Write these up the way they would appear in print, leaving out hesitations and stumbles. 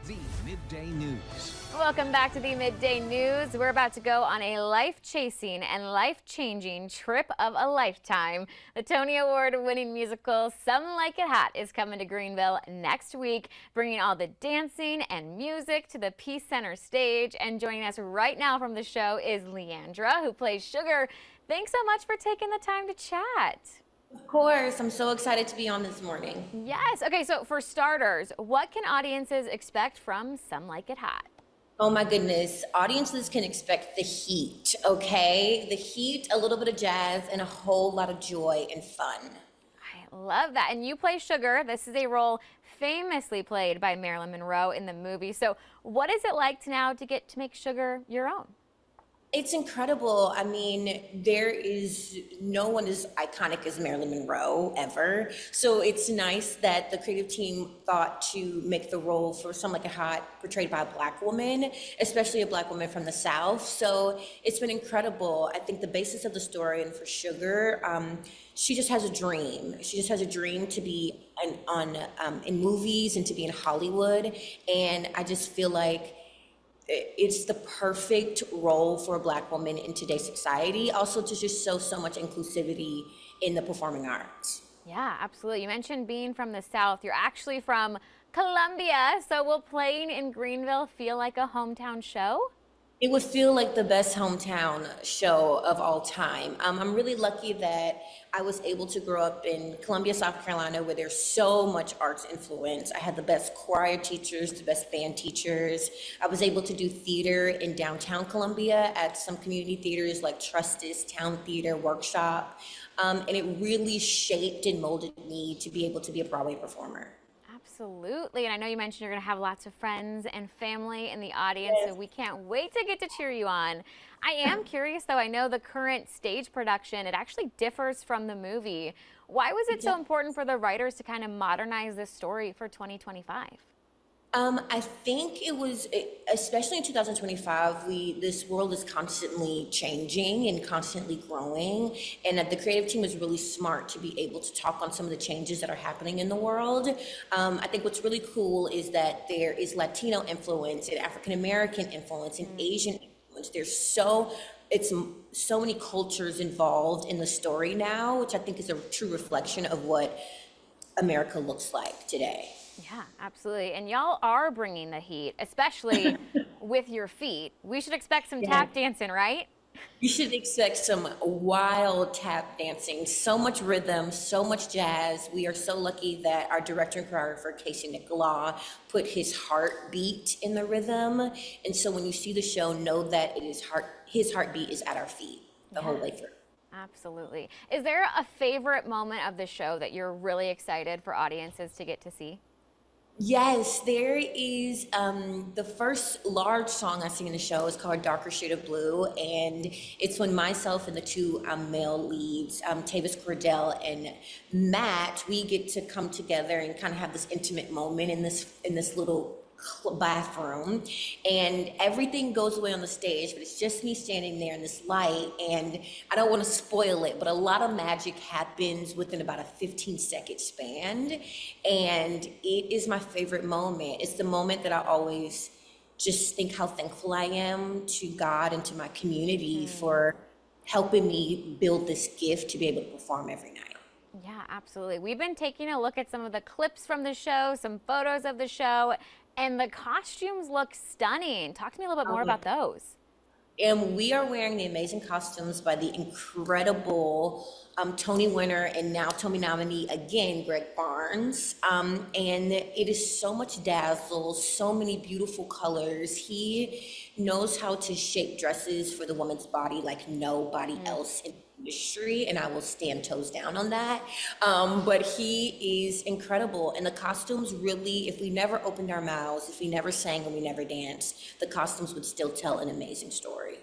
The Midday News. Welcome back to the Midday News. We're about to go on a life-chasing and life-changing trip of a lifetime. The Tony Award-winning musical Some Like It Hot is coming to Greenville next week, bringing all the dancing and music to the Peace Center stage. And joining us right now from the show is Leandra, who plays Sugar. Thanks so much for taking the time to chat. Of course, I'm so excited to be on this morning. Yes. Okay, so for starters, what can audiences expect from Some Like It Hot? Oh my goodness, audiences can expect the heat, okay? The heat, a little bit of jazz, and a whole lot of joy and fun. I love that. And you play Sugar. This is a role famously played by Marilyn Monroe in the movie. So what is it like to get to make Sugar your own? It's incredible. I mean, there is no one as iconic as Marilyn Monroe ever. So it's nice that the creative team thought to make the role for Some Like It Hot portrayed by a Black woman, especially a Black woman from the South. So it's been incredible. I think the basis of the story and for Sugar, she just has a dream. She just has a dream to be in movies and to be in Hollywood. And I just feel like it's the perfect role for a Black woman in today's society. Also to just show so much inclusivity in the performing arts. Yeah, absolutely. You mentioned being from the South. You're actually from Columbia. So will playing in Greenville feel like a hometown show? It would feel like the best hometown show of all time. I'm really lucky that I was able to grow up in Columbia, South Carolina, where there's so much arts influence. I had the best choir teachers, the best band teachers. I was able to do theater in downtown Columbia at some community theaters like Trustis Town Theater Workshop. And it really shaped and molded me to be able to be a Broadway performer. Absolutely. And I know you mentioned you're going to have lots of friends and family in the audience, Yes. so we can't wait to get to cheer you on. I am curious, though. I know the current stage production, it actually differs from the movie. Why was it so important for the writers to kind of modernize this story for 2025? I think it was, especially in 2025, this world is constantly changing and constantly growing. And the creative team was really smart to be able to talk on some of the changes that are happening in the world. I think what's really cool is that there is Latino influence and African American influence and Asian influence. It's so many cultures involved in the story now, which I think is a true reflection of what America looks like today. Yeah, absolutely. And y'all are bringing the heat, especially with your feet. We should expect some tap dancing, right? You should expect some wild tap dancing, so much rhythm, so much jazz. We are so lucky that our director and choreographer, Casey Nicola, put his heartbeat in the rhythm. And so when you see the show, know that his heartbeat is at our feet the whole way through. Absolutely. Is there a favorite moment of the show that you're really excited for audiences to get to see? Yes, there is the first large song I sing in the show is called Darker Shade of Blue, and it's when myself and the two male leads, Tavis Cordell and Matt, we get to come together and kind of have this intimate moment in this little bathroom, and everything goes away on the stage, but it's just me standing there in this light. And I don't want to spoil it, but a lot of magic happens within about a 15-second span, and it is my favorite moment. It's the moment that I always just think how thankful I am to God and to my community for helping me build this gift to be able to perform every night. Yeah, absolutely. We've been taking a look at some of the clips from the show, some photos of the show, and the costumes look stunning. Talk to me a little bit more about those. And we are wearing the amazing costumes by the incredible Tony winner and now Tony nominee again, Greg Barnes. And it is so much dazzle, so many beautiful colors. He knows how to shape dresses for the woman's body like nobody else in the industry, and I will stand toes down on that. But he is incredible. And the costumes really, if we never opened our mouths, if we never sang and we never danced, the costumes would still tell an amazing story.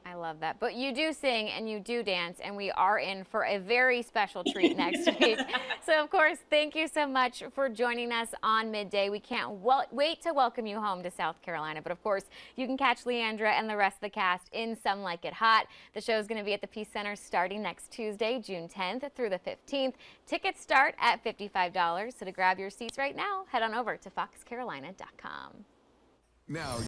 I love that. But you do sing and you do dance, and we are in for a very special treat next week. So, of course, thank you so much for joining us on Midday. We can't wait to welcome you home to South Carolina. But, of course, you can catch Leandra and the rest of the cast in Some Like It Hot. The show is going to be at the Peace Center starting next Tuesday, June 10th through the 15th. Tickets start at $55. So to grab your seats right now, head on over to foxcarolina.com. Now